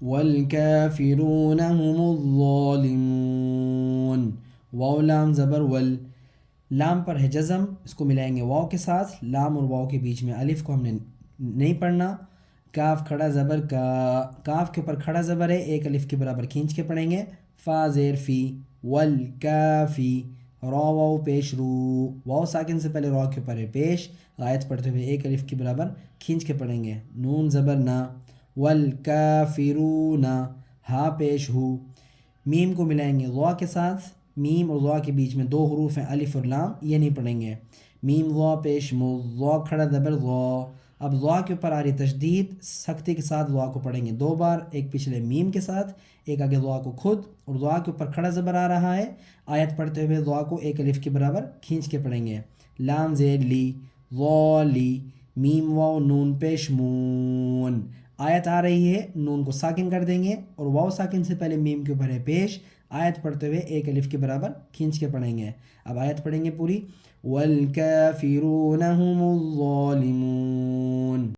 والکافرون هم الظالمون. واو لام زبر ول، لام پر ہے جزم، اس کو ملائیں گے واو کے ساتھ، لام اور واو کے بیچ میں الف کو ہم نے نہیں پڑھنا. کاف کھڑا زبر کا، کاف کے اوپر کھڑا زبر ہے، ایک الف کے برابر کھینچ کے پڑھیں گے. فا زیر فی، والکافی، را واو پیش رو، واو ساکن سے پہلے را کے اوپر ہے پیش، آیت پڑھتے ہوئے ایک الف کے برابر کھینچ کے پڑھیں گے. نون زبر نا، والکافرون، ہا پیش ہو. میم کو ملائیں گے ضا کے ساتھ، میم اور ضا کے بیچ میں دو حروف ہیں الف اور لام، یہ نہیں پڑھیں گے. میم ضا پیش مو، ضا کھڑا زبر ضا. اب ضا کے اوپر آ رہی تشدید، سختی کے ساتھ ضا کو پڑھیں گے دو بار، ایک پچھلے میم کے ساتھ، ایک آگے ضا کو خود، اور ضا کے اوپر کھڑا زبر آ رہا ہے. آیت پڑھتے ہوئے ضا کو ایک الف کے برابر کھینچ کے پڑھیں گے. لام زیر لی، ضا لی، میم واو نون پیش مون. آیت آ رہی ہے، نون کو ساکن کر دیں گے اور واو ساکن سے پہلے میم کے اوپر ہے پیش، آیت پڑھتے ہوئے ایک الف کے برابر کھینچ کے پڑھیں گے. اب آیت پڑھیں گے پوری. والکافرون هم الظالمون.